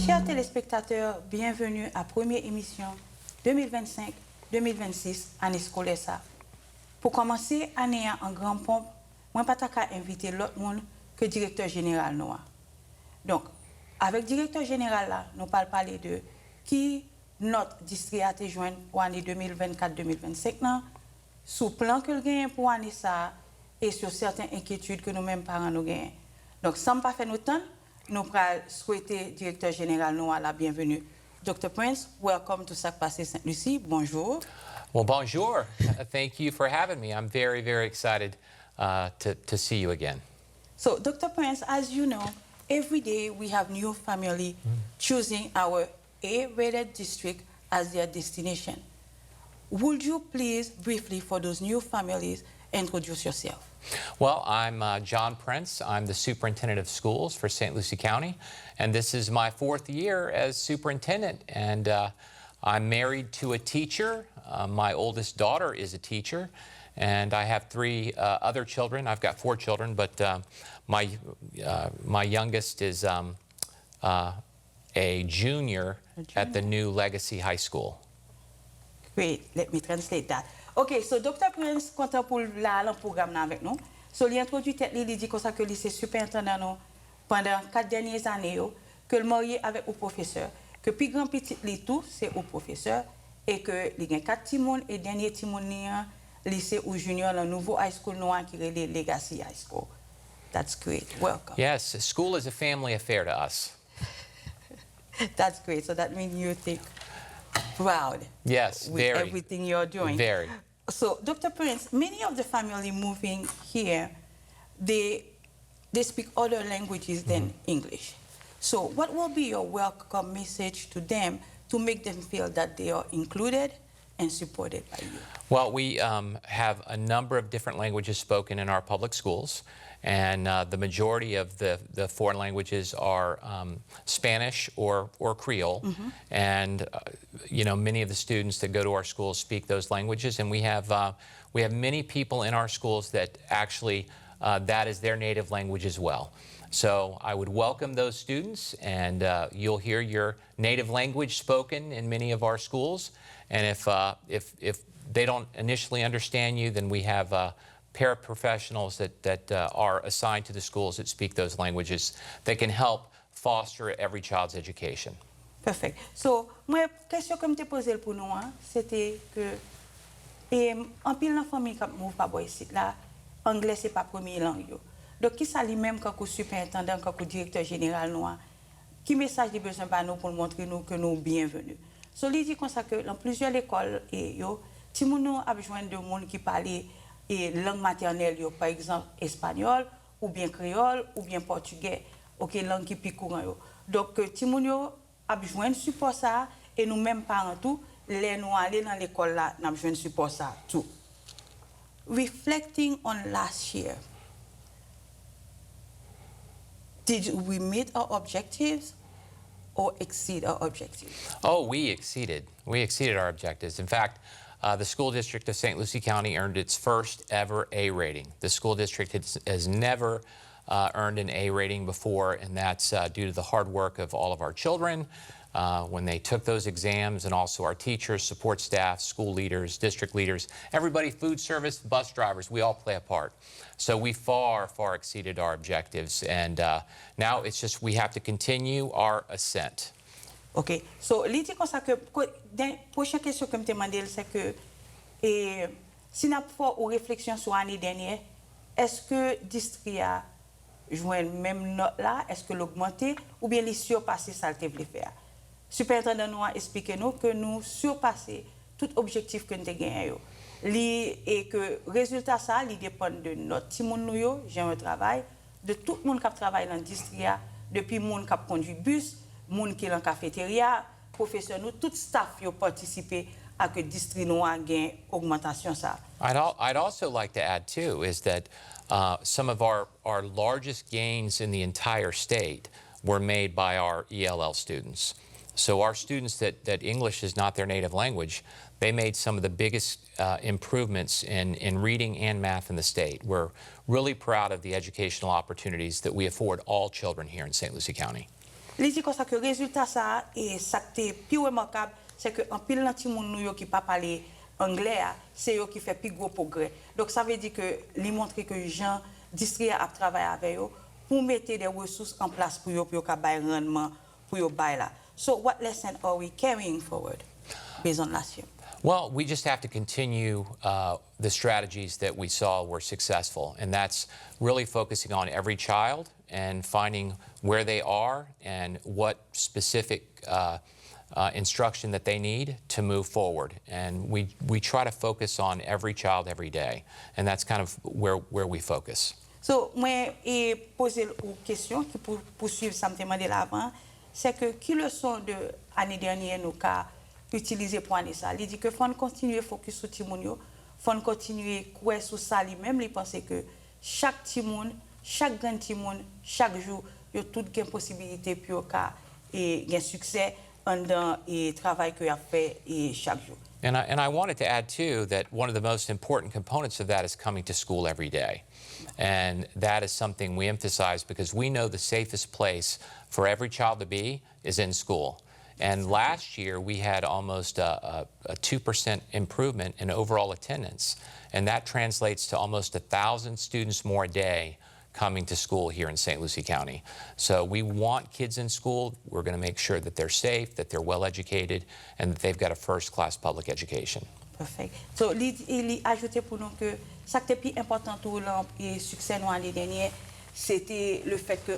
Chers téléspectateurs, bienvenue à la première émission 2025-2026, année scolaire ça. Pour commencer l'année en grand pompe, je ne peux pas inviter l'autre monde que le directeur général Noah. Donc, avec le directeur général là, nous allons parler de qui notre district a été joint pour l'année 2024-2025, sous plan que le gain pour l'année ça et sur certaines inquiétudes que nous-mêmes parents nous gagnons. Donc, sans pas faire notre temps, nous allons souhaiter directeur général Noah la bienvenue. Dr. Prince, welcome to Sak Pase Saint-Lucie. Bonjour. Well, bonjour. Thank you for having me. I'm very, very excited to see you again. So, Dr. Prince, as you know, every day we have new family choosing our A-rated district as their destination. Would you please briefly, for those new families, introduce yourself? Well, I'm John Prince. I'm the Superintendent of Schools for St. Lucie County, and this is my 4th year as Superintendent, and I'm married to a teacher. My oldest daughter is a teacher, and I have 3 other children. I've got 4 children, but my youngest is a junior at the new Legacy High School. Great, let me translate that. OK, so Dr. Prince, content pour là le programme avec nous. So, il introduit tête il dit comme ça que lycée superintendant pendant 4 dernières années que le marié avec au professeur, que plus grand petit li tout c'est au professeur et que il y a 4 timon et dernier timon lycée ou junior le nouveau high school noir qui est le Legacy High School. That's great. Welcome. Yes, school is a family affair to us. That's great. So that means you think proud. Yes, with very. Everything you're doing. Very. So, Dr. Prince, many of the family moving here, they speak other languages than English. So, what will be your welcome message to them to make them feel that they are included and supported by you? Well, we have a number of different languages spoken in our public schools, and the majority of the foreign languages are Spanish or Creole. And you know, many of the students that go to our schools speak those languages, and we have many people in our schools that actually that is their native language as well. So I would welcome those students, and you'll hear your native language spoken in many of our schools. And if they don't initially understand you, then we have paraprofessionals that are assigned to the schools that speak those languages that can help foster every child's education. Perfect. So, moi, question que je posée pour nous, c'était que en pile dans famille qui move pas ici là, anglais c'est pas première langue yo. Donc qui ça lui-même quand superintendant, quand directeur général nous, qui message il besoin par nous pour montrer nous que nous bienvenus. So, il dit comme ça que dans plusieurs écoles et yo, ti moun a besoin de monde qui parle et langue maternelle yo, par exemple espagnol ou bien créole ou bien portugais, OK, langue qui plus courant yo. Donc ti moun yo a besoin de support ça et nous même parents tout les nous aller dans l'école là n'a besoin de support ça tout. Reflecting on last year, did we meet our objectives or exceed our objectives? Oh, we exceeded our objectives. In fact, the school district of St. Lucie County earned its first ever A rating. The school district has never earned an A rating before, and that's due to the hard work of all of our children when they took those exams, and also our teachers, support staff, school leaders, district leaders, everybody, food service, bus drivers, we all play a part. So we far, far exceeded our objectives, and now it's just we have to continue our ascent. OK. So, l'idée comme ça que la prochaine question que je me demandais, c'est que si nous avons une réflexion sur l'année dernière, est-ce que le district a joué même note là, est-ce que l'augmenté ou bien les surpassé ça le voulait faire? Superintendant nous a expliqué nous que nous surpassé tout objectif que nous avons gagné. Et que le résultat ça, il dépend de notre petit monde nous, j'ai un travail, de tout le monde qui travaille dans le district, depuis le monde qui conduit bus, moun qui est dans la cafétéria, professeurs, nous, tout staff qui ont participé à que le district noir gagne augmentation ça. I'd also like to add too is that some of our largest gains in the entire state were made by our ELL students. So our students that English is not their native language, they made some of the biggest improvements in reading and math in the state. We're really proud of the educational opportunities that we afford all children here in St. Lucie County. li dit comme ça que résultat ça et ça qui est plus remarquable c'est que en pile nan ti moun nou yo qui pas parler anglais c'est eux qui fait plus gros progrès. Donc ça veut dire que li montrer que Jean district a travaillé avec eux pour mettre des ressources en place pour yo bay rendement pour yo bay là. So what lesson are we carrying forward based on last year? Well, we just have to continue the strategies that we saw were successful, and that's really focusing on every child and finding where they are and what specific instruction that they need to move forward. And we try to focus on every child every day, and that's kind of where we focus. So, moi, poser une question qui pour poursuivre ça me demandé l'avant, c'est que qui leçon de l'année dernière nous avons utilisé pour année ça. Il dit que faut continuer à focus sur Timoun yo, faut continuer à sur ça lui-même, il pense que chaque Timoun, chaque grand Timoun, chaque jour, il y a toute une possibilité pour et un succès dans le travail qu'il a fait chaque jour. And I wanted to add, too, that one of the most important components of that is coming to school every day. And that is something we emphasize because we know the safest place for every child to be is in school. And last year, we had almost a 2% improvement in overall attendance. And that translates to almost 1,000 students more a day coming to school here in St. Lucie County. So we want kids in school. We're going to make sure that they're safe, that they're well educated, and that they've got a first-class public education. Perfect. So, il a ajouté pour nous que ce qui est plus important pour le succès de l'année dernière, c'était le fait que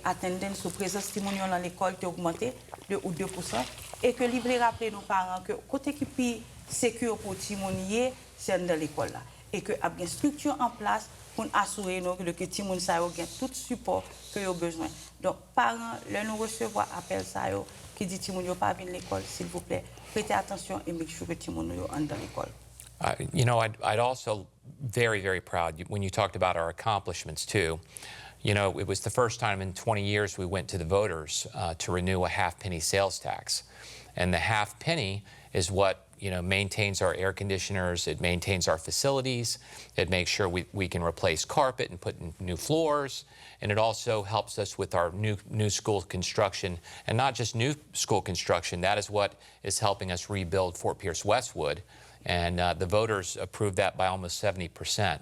l'attendance ou présence de dans l'école a augmenté de 2%. Et que il voulait rappeler nos parents que côté qui est sécure pour Timonier, c'est dans l'école là. Et qu'il y a une structure en place pour assurer que les Timoun sa yo gen tout support que yo besoin. Donc parents, là nous recevoir appel ça yo qui dit Timoun yo pas venir l'école, s'il vous plaît, prêtez attention et make sure que Timoun yo en dans l'école. You know, I'd also very, very proud when you talked about our accomplishments too. You know, it was the first time in 20 years we went to the voters to renew a half-penny sales tax. And the half penny is what, you know, maintains our air conditioners, it maintains our facilities, it makes sure we can replace carpet and put in new floors, and it also helps us with our new school construction. And not just new school construction, that is what is helping us rebuild Fort Pierce Westwood. And the voters approved that by almost 70%.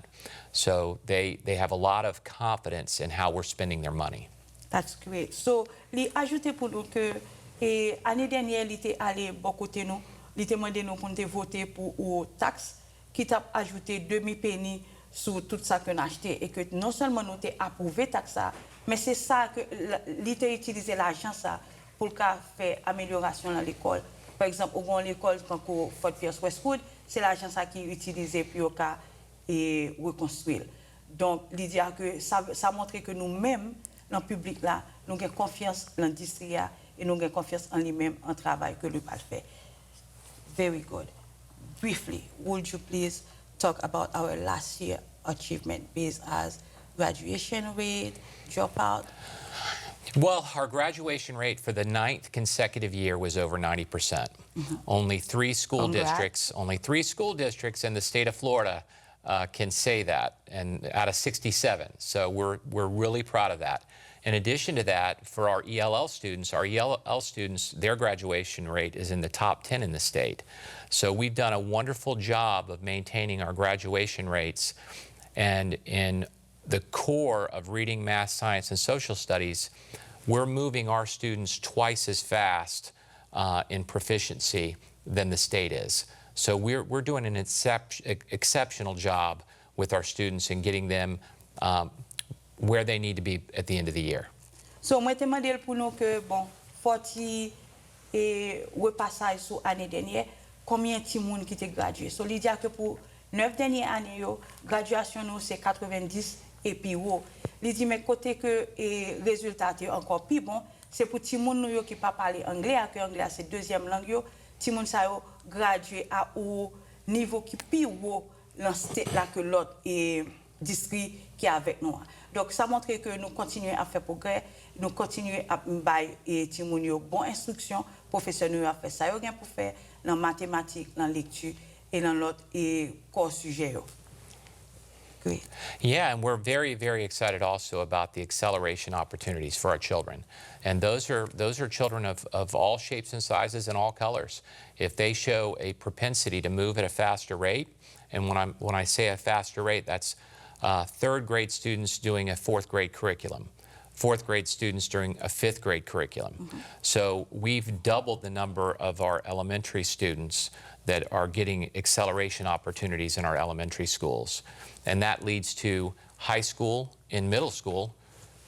So they have a lot of confidence in how we're spending their money. That's great. So, li ajouté pour nous que l'année dernière, il était allé beaucoup côté nous, il était demandé nous pour voter pour aux taxes qui t'a ajouté demi-penny sur tout ça qu'on a acheté et que non seulement nous t'ai approuvé taxe ça, mais c'est ça que il a utilisé l'argent ça pour faire amélioration dans l'école. Par exemple, au l'école quand Fort Pierce Westwood, c'est l'argent ça qui est utilisé pour reconstruire. Donc, l'idée que ça montre que nous-mêmes, dans le public là, nous avons confiance dans l'industrie et nous avons confiance en lui-même, en travail que lui va faire. Very good. Briefly, would you please talk about our last year achievement based as graduation rate, dropout? Well, our graduation rate for the 9th consecutive year was over 90%. Mm-hmm. Only three school districts in the state of Florida can say that, and out of 67. So we're really proud of that. In addition to that, for our ELL students, their graduation rate is in the top 10 in the state. So we've done a wonderful job of maintaining our graduation rates. And in the core of reading, math, science, and social studies, we're moving our students twice as fast in proficiency than the state is. So we're doing an exceptional job with our students in getting them where they need to be at the end of the year. So, moi, je demande pour nous que, bon, faut-il repassage sur l'année dernière, combien de gens qui ont gradué? So, il dit que pour 9 dernières années, graduation, nous, c'est 90 et puis, il dit, mais côté que les résultats sont encore plus bons, c'est pour les gens qui ne parlent pas anglais, que l'anglais c'est deuxième langue, les gens qui ont gradué à un niveau qui est plus haut que l'autre district qui est avec nous. Donc, ça montre que nous continuons à faire progrès, nous continuons à faire des bonnes instructions, professionnels à faire ça, pour faire dans la mathématique, dans la lecture et dans l'autre corps sujet. Great. Yeah, and we're very, very excited also about the acceleration opportunities for our children. And those are children of all shapes and sizes and all colors. If they show a propensity to move at a faster rate, and when I say a faster rate, that's third grade students doing a fourth grade curriculum, fourth grade students during a fifth grade curriculum. So we've doubled the number of our elementary students that are getting acceleration opportunities in our elementary schools. And that leads to high school in middle school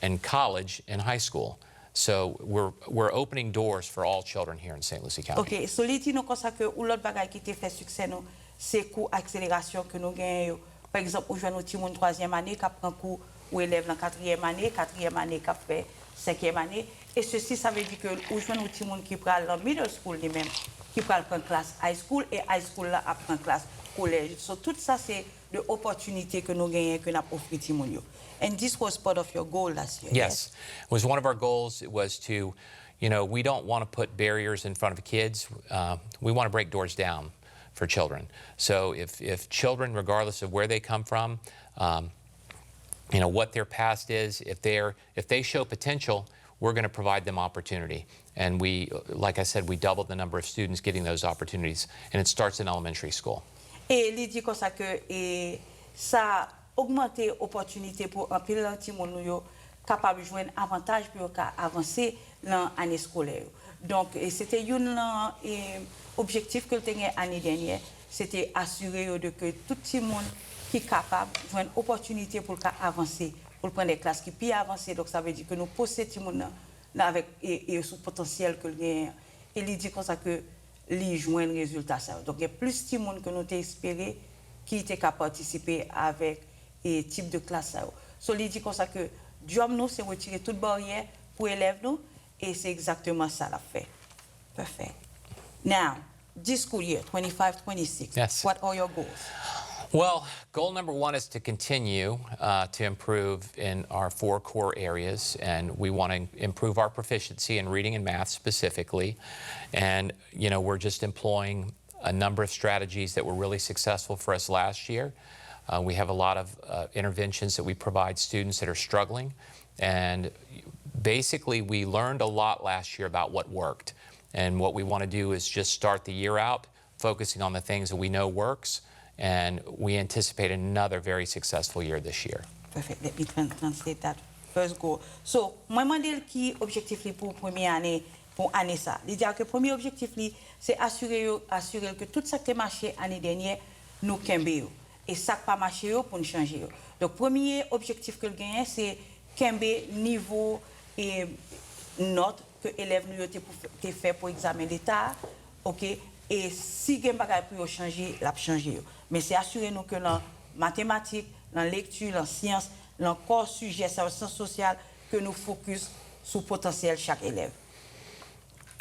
and college in high school. So we're opening doors for all children here in St. Lucie County. OK, so li di nou konsa ke ou lot bagay ki te fait succès nou, c'est kou accélération que nous gagnons. Par exemple, ou jwenn nou ti moun 3e année qui prend cours ou élève dans 4e année qui fait 5e année. Et ceci, ça veut dire que ou jwenn nou ti moun qui pral dans middle school lui-même, qui pral prendre classe high school et high school là apprend classe collège. So tout ça c'est de opportunités que nous gagnons que nous offrons ti moun yo. And this was part of your goal last year. Yes, it was one of our goals. It was to, you know, we don't want to put barriers in front of kids. We want to break doors down for children. So if children, regardless of where they come from, you know, what their past is, if they show potential, we're going to provide them opportunity. And we, like I said, we doubled the number of students getting those opportunities, and it starts in elementary school. Et il dit comme ça que ça augmenter opportunité pour un pile petit monde yo capable de joindre avantage pour avancer dans l'année scolaire. Donc c'était un objectif que le tenait l'année dernière, c'était assurer de que tout le monde qui est capable de joindre opportunité pour avancer, pour prendre des classes qui plus avancer. Donc ça veut dire que nous possédons tout le monde avec et sous potentiel que le gain. Et il dit comme ça que les joindre résultat ça. Donc il y a plus de monde que nous t'ai espéré qui était capable de participer avec et type de classe ça. So il dit comme ça que job nous c'est retirer toute barrière pour élèves nous et c'est exactement ça la fait. Perfect. Now, this school year 25-26. Yes. What are your goals? Well, goal number one is to continue to improve in our 4 core areas, and we want to improve our proficiency in reading and math specifically. And, you know, we're just employing a number of strategies that were really successful for us last year. We have a lot of interventions that we provide students that are struggling, and basically we learned a lot last year about what worked. And what we want to do is just start the year out focusing on the things that we know works, and we anticipate another very successful year this year. Perfect. Let me translate that first goal. So, moi mandel qui objectif li pour première année pour année ça. Il dit que premier objectif li c'est assurer que tout ça qui marché année dernière nous kembe yo. Et ça pas marché yo pour nous changer yo. Donc premier objectif que le gagne c'est kembe niveau et note que élèves nous te fait pour examen d'état. OK? Et si gen bagay pour changer, l'a changer. Mais c'est assurer nous que dans mathématiques, dans lecture, dans sciences, dans corps sujet, sciences sociales que nous focus sur potentiel chaque élève.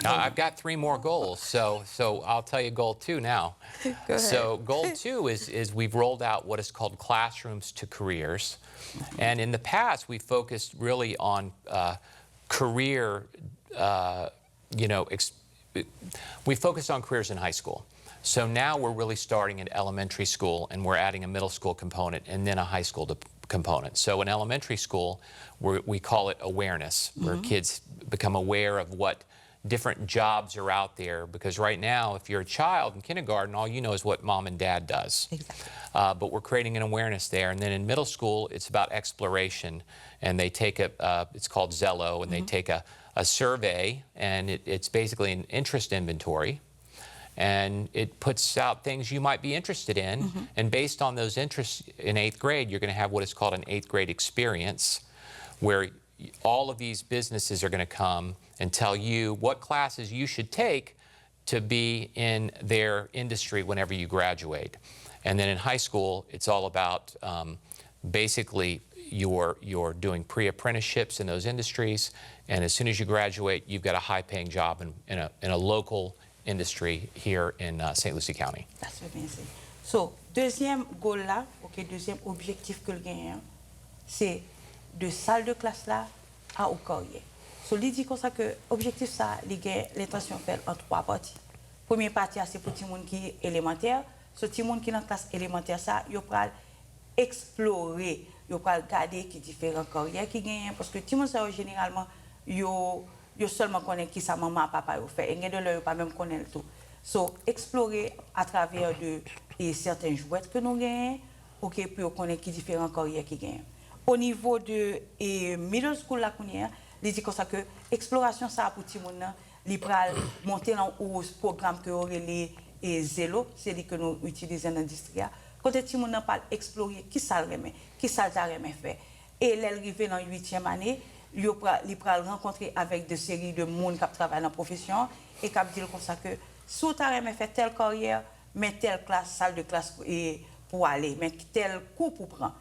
I've got 3 more goals, so I'll tell you goal 2 now. Go ahead. So goal 2 is we've rolled out what is called classrooms to careers, and in the past we focused really on career, you know, we focused on careers in high school. So now we're really starting in elementary school, and we're adding a middle school component and then a high school component. So in elementary school, we call it awareness, where kids become aware of what different jobs are out there. Because right now, if you're a child in kindergarten, all you know is what mom and dad does. Exactly. But we're creating an awareness there. And then in middle school, it's about exploration. And they take it's called Zello, and they take a survey, and it's basically an interest inventory. And it puts out things you might be interested in. And based on those interests in 8th grade, you're going to have what is called an 8th grade experience, where all of these businesses are going to come and tell you what classes you should take to be in their industry whenever you graduate. And then in high school, it's all about basically you're doing pre-apprenticeships in those industries, and as soon as you graduate, you've got a high-paying job in a local industry here in St. Lucie County. That's amazing. So, deuxième goal là, OK, deuxième objectif que le gagne, c'est de salle de classe là à au carrière. So, il dit comme ça que objectif ça, il gagne l'intention faire en 3 parties. Première partie c'est pour tout le monde qui est élémentaire. So, tout le monde qui est dans classe élémentaire ça, il pral explorer, yo pral regarder qui différents carrières qui gagnent parce que ti moun sa yo généralement yo seulement connaît qui sa maman papa yo fait et gen de leur pas même connaît tout. So explorer à travers de certains jouets que nous gagnons, OK, pour connaître qui différents carrières qui gagnent. Au niveau de middle school la connaît, il dit comme ça que exploration ça pour ti moun nan, li pral monter dans un programme que aurait les zélo, c'est lui que nous utilisons dans l'industrie. Quand ti moun nan parle explorer qui ça remet, qui ça t'a remet fait. Et l'arrivée dans 8e année, il pral rencontrer avec des séries de monde qui travaillent dans la profession et qui dire comme ça que si tu as fait telle carrière, mais telle classe, salle de classe pour aller, mais tel cours pour prendre.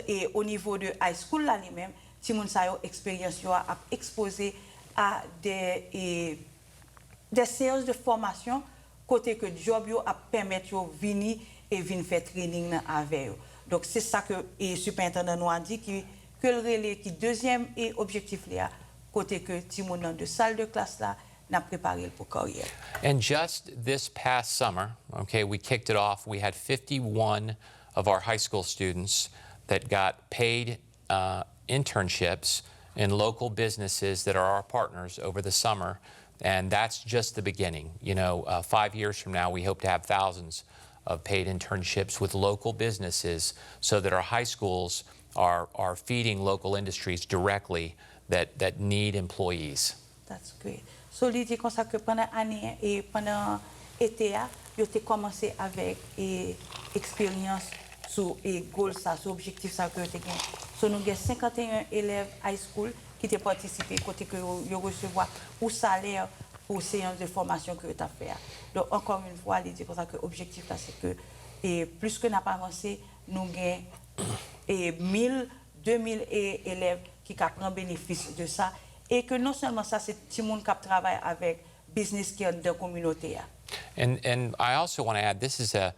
Et au niveau de high school là lui-même, si moun sa yo expérience yo a exposé à des séances de formation côté que job yo a permettre yo venir et venir faire training avec eux. Donc c'est ça que le superintendent nous a dit que le relais qui deuxième objectif là côté que ti moun nan de salle de classe là n'a préparé pour carrière. And just this past summer, okay, we kicked it off. We had 51 of our high school students that got paid internships in local businesses that are our partners over the summer. And that's just the beginning. You know, 5 years from now, we hope to have thousands of paid internships with local businesses so that our high schools are feeding local industries directly that need employees. That's great. So, il dit comme ça que pendant l'année et pendant l'été, il a commencé avec expérience sur les goals, sur l'objectif ça que tu as. So, nous avons 51 élèves high school qui ont participé, côté que ils recevoir pour salaire pour séance de formation que tu as fait. Donc, encore une fois, il dit comme ça que l'objectif c'est que plus que n'a pas avancé, nous avons 1000, 2000 élèves qui prennent bénéfice de ça. Et que non seulement ça, c'est tout le monde qui travaille avec business qui est dans la communauté. And I also want to add, this is a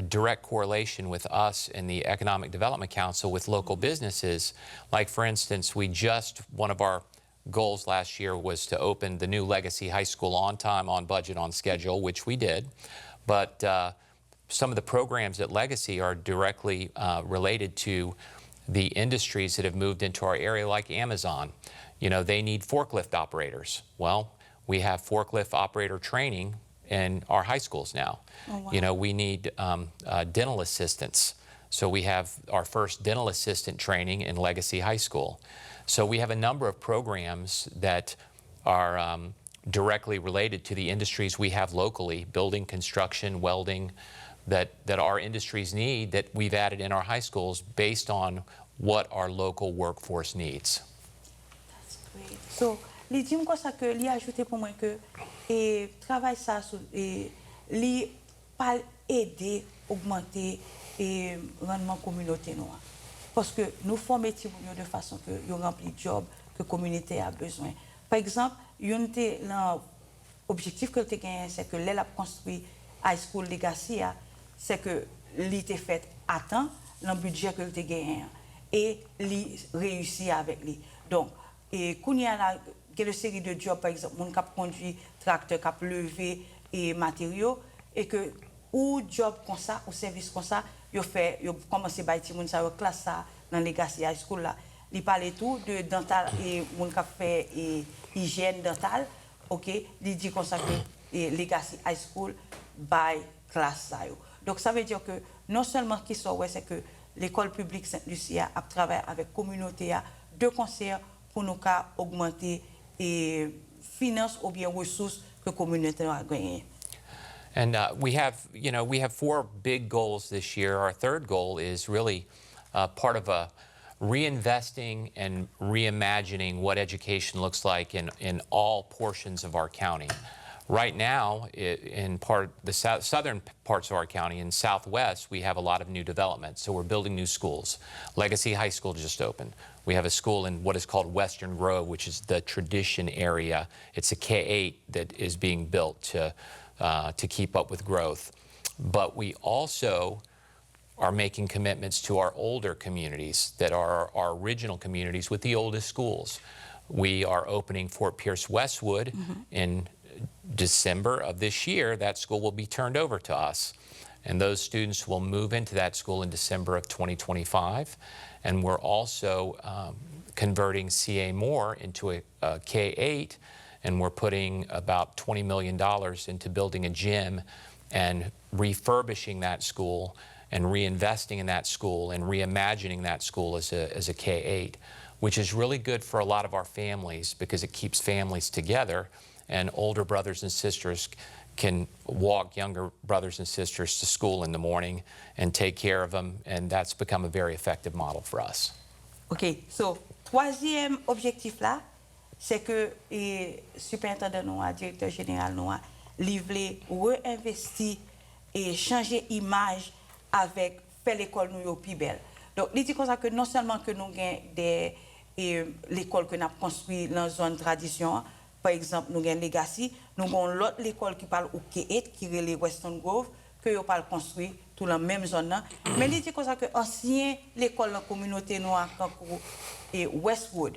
direct correlation with us in the Economic Development Council with local businesses. Like, for instance, one of our goals last year was to open the new Legacy High School on time, on budget, on schedule, which we did. But some of the programs at Legacy are directly related to the industries that have moved into our area, like Amazon. You know, they need forklift operators. Well, we have forklift operator training in our high schools now. Oh, wow. You know, we need dental assistants. So we have our first dental assistant training in Legacy High School. So we have a number of programs that are directly related to the industries we have locally, building, construction, welding, that our industries need, that we've added in our high schools based on what our local workforce needs. So, li dit comme ça que li ajouté pour moi que travail ça li pas aider augmenter rendement communauté noire parce que nous formons de façon que yo rempli job que communauté a besoin. Par exemple, l'objectif que tu gagné c'est que l'elle a construit high school legacy c'est que li te fait à temps dans budget que tu gagné et li réussi avec lui. Donc et quand il y a une série de jobs, par exemple, mon cap conduit tracteur, cap levé et matériaux, et que ou job comme ça, ou service comme ça, yo commencé par ti moun sa yo classe ça dans Legacy High School là. Il parlait tout de dental et mon cap fait hygiène dentale, OK, il dit comme ça que Legacy High School by classe ça yo. Donc ça veut dire que non seulement qui soit ouais c'est que l'école publique Saint-Lucie a travaillé avec communauté de concert pour nous augmenter les finances ou bien ressources que la communauté a gagnées. And we have 4 big goals this year. Our third goal is really part of a reinvesting and reimagining what education looks like in all portions of our county. Right now, in the southern parts of our county, in Southwest, we have a lot of new development. So we're building new schools. Legacy High School just opened. We have a school in what is called Western Grove, which is the tradition area. It's a K-8 that is being built to keep up with growth. But we also are making commitments to our older communities that are our original communities with the oldest schools. We are opening Fort Pierce Westwood in December of this year. That school will be turned over to us. and those students will move into that school in December of 2025. And we're also converting CA Moore into a K-8, and we're putting about $20 million into building a gym and refurbishing that school and reinvesting in that school and reimagining that school as a K-8, which is really good for a lot of our families because it keeps families together, and older brothers and sisters can walk younger brothers and sisters to school in the morning and take care of them, and that's become a very effective model for us. OK, so troisième objectif là, c'est que superintendent nous, directeur général nous, livré, réinvesti et changer image avec faire l'école nous plus belle. Donc, il dit comme ça que non seulement que nous avons des l'école que nous avons construit dans la zone tradition, par exemple, nous avons Legacy, nous avons l'autre école qui parle au K8, qui est les Western Grove, que nous parle construit tout dans la même zone. Mais il dit comme ça que ancien l'école dans la communauté noire et Westwood,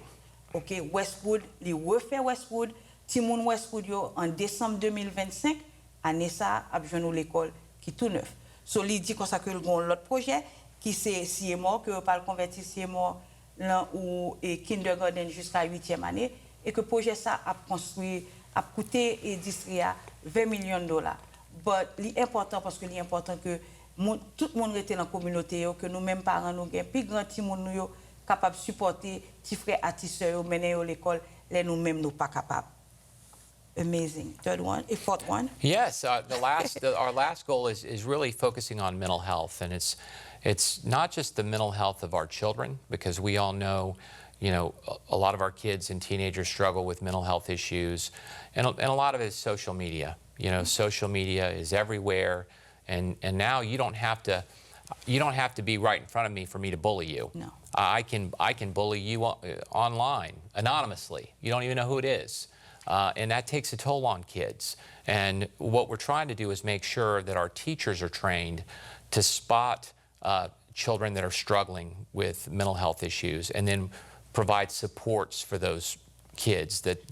OK, Westwood, il refait Westwood, Timoun Westwood yo, en décembre 2025, année ça, a besoin de l'école qui est tout neuf. So, il dit comme ça que nous avons l'autre projet qui c'est CMO, que nous parle convertir CMO là où kindergarten jusqu'à 8e année, et que le projet ça a construit, a coûté et distribué $20 millions. Mais l'important, parce que l'important que tout le monde était dans la communauté, que nous-mêmes parents, nous avons plus grand petit monde nous capable de supporter petits frères et petites sœurs, mener à l'école, les nous-mêmes nous pas capables. Amazing. Third one, a fourth one. Yes, our last goal is really focusing on mental health, and it's not just the mental health of our children, because we all know, you know, a lot of our kids and teenagers struggle with mental health issues, and a lot of it is social media. You know, social media is everywhere, and now you don't have to be right in front of me for me to bully you. No. I can bully you online anonymously. You don't even know who it is. And that takes a toll on kids. And what we're trying to do is make sure that our teachers are trained to spot children that are struggling with mental health issues, and then provide supports for those kids that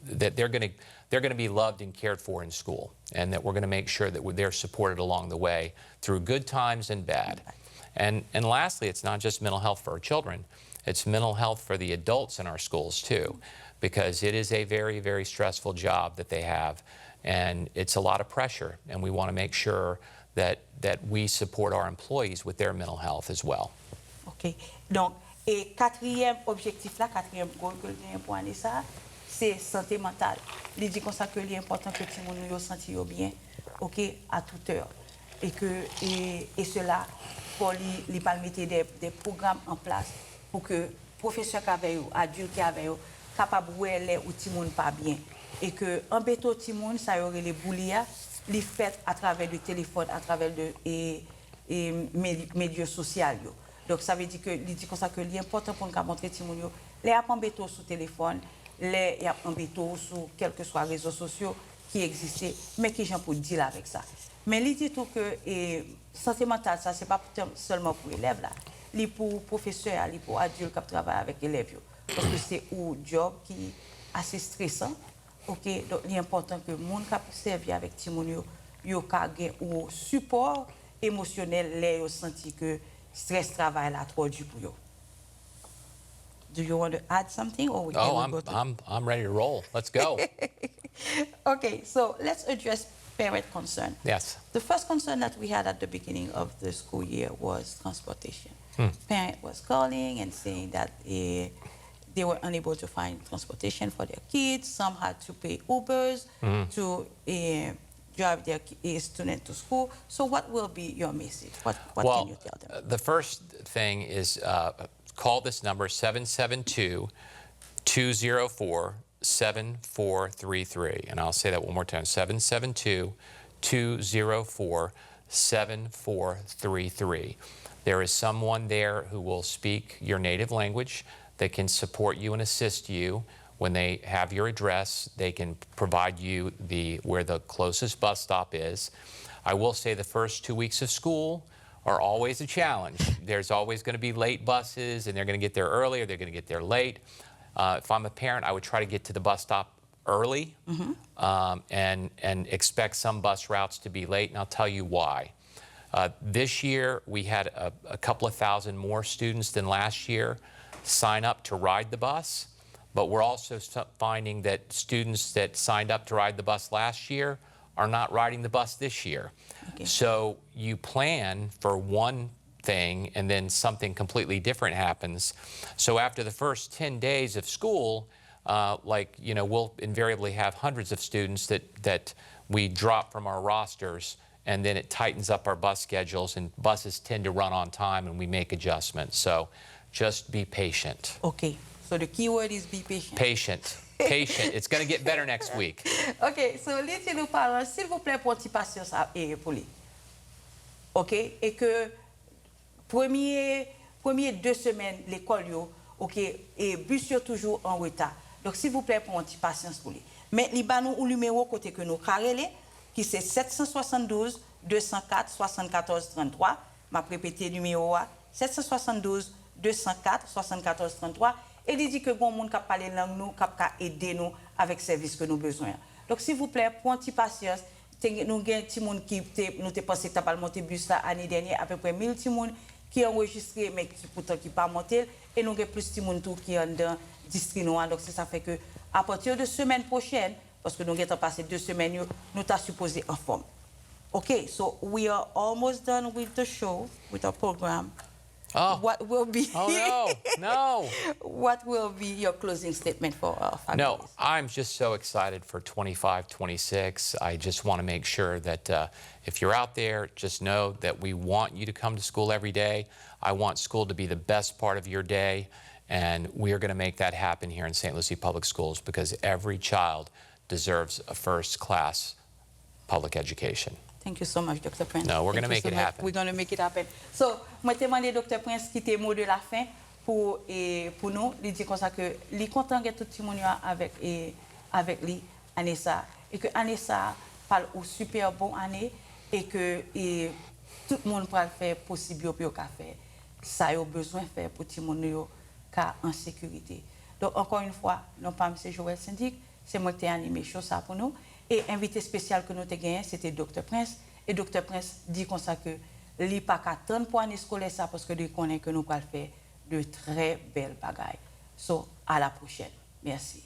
they're going to be loved and cared for in school, and that we're going to make sure that they're supported along the way through good times and bad. And lastly, it's not just mental health for our children, it's mental health for the adults in our schools too, because it is a very, very stressful job that they have, and it's a lot of pressure, and we want to make sure that we support our employees with their mental health as well. OK. Donc, et quatrième objectif là, quatrième goal que j'ai pour année ça, c'est santé mentale. Il dit comme ça que l'important que tout le monde yo senti bien, OK, à toute heure. Et que et cela pour lui mettre des programmes en place pour que professeurs qui avaient adultes qui avaient capable de les ou tout le monde pas bien, et que embêter tout le monde ça y aurait les boulias les fait à travers le téléphone, à travers de médias sociaux. Donc ça veut dire que il dit comme ça que l'important pour nous montrer tout le monde les a embêter sur téléphone, les a embêter sur quels que soient réseaux sociaux qui existaient, mais qui gens pour dire avec ça. Mais il dit tout que santé mentale ça c'est pas seulement pour élèves là, li pour professeurs, li pour adultes qui travaillent avec élèves, parce que c'est un job qui est assez stressant. OK, donc il est important que les gens qui servent avec Timoun yo ait un support émotionnel, les yo senti que stress travail là trop dur pour yo. Do you want to add something, or we can go to... I'm ready to roll. Let's go. Okay, so let's address parent concern. Yes. The first concern that we had at the beginning of the school year was transportation. Parent was calling and saying that they were unable to find transportation for their kids. Some had to pay Ubers to drive their student to school. So what will be your message? What can you tell them? The first thing is call this number 772-204-7433. And I'll say that one more time, 772-204-7433. There is someone there who will speak your native language, that can support you and assist you. When they have your address, they can provide you where the closest bus stop is. I will say the first 2 weeks of school are always a challenge. There's always going to be late buses, and they're going to get there early or they're going to get there late. If I'm a parent, I would try to get to the bus stop early and expect some bus routes to be late, and I'll tell you why. This year, we had a couple of thousand more students than last year sign up to ride the bus, but we're also finding that students that signed up to ride the bus last year are not riding the bus this year. Okay. So you plan for one thing and then something completely different happens. So after the first 10 days of school, we'll invariably have hundreds of students that we drop from our rosters, and then it tightens up our bus schedules, and buses tend to run on time, and we make adjustments. So just be patient. Okay, so the key word is be patient. Patient. Patient. It's going to get better next week. Ok, so Lucie nous parle, s'il vous plaît, pour un petit patience pour lui. Ok, et que premier 2 semaines, l'école, ok, et bus yo toujours en retard. Donc, s'il vous plaît, pour un petit patience pour lui. Mais, il y a un numéro côté que nous carrelé, qui c'est 772 204 74 33. Je vais répéter le numéro 772 204 74 33. Et il dit que bon monde qui parle langue nous, qui aider nous avec service que nous besoin. Donc, s'il vous plaît, pour un petit patience, nous avons un petit monde qui nous pensé que tu as monté bus l'année dernière, à peu près 1000 petits monde qui ont enregistré, mais qui pourtant qui pas monté. Et nous avons plus de monde qui sont dans le district noir. Donc, ça fait que à partir de semaine prochaine, parce que nous avons passé 2 semaines, nous sommes supposés en forme. Okay, so we are almost done with the show, with our program. Oh. What will be? Oh, no. What will be your closing statement for our families? No, I'm just so excited for 25, 26. I just want to make sure that if you're out there, just know that we want you to come to school every day. I want school to be the best part of your day, and we are going to make that happen here in St. Lucie Public Schools, because every child deserves a first-class public education. Thank you so much, Dr. Prince. No, we're going to make it happen. We're going to make it happen. So, moi, je demande Dr. Prince qui était mot de la fin pour nous. Il dit comme ça que il est content que tout le monde avec lui, Anessa, et que Anessa parle une super bonne année, et que tout le monde va faire possible pour faire ça a besoin de faire pour tout le monde en sécurité. Donc, encore une fois, non pas M. Joelle Saint-Dic, c'est moi qui ai animé ça pour nous. Et invité spécial que nous avons gagné, c'était Dr. Prince. Et Dr. Prince dit comme ça que il n'y a pas qu'à attendre pour l'année scolaire ça, parce que nous connaissons que nous allons faire de très belles bagailles. So, à la prochaine. Merci.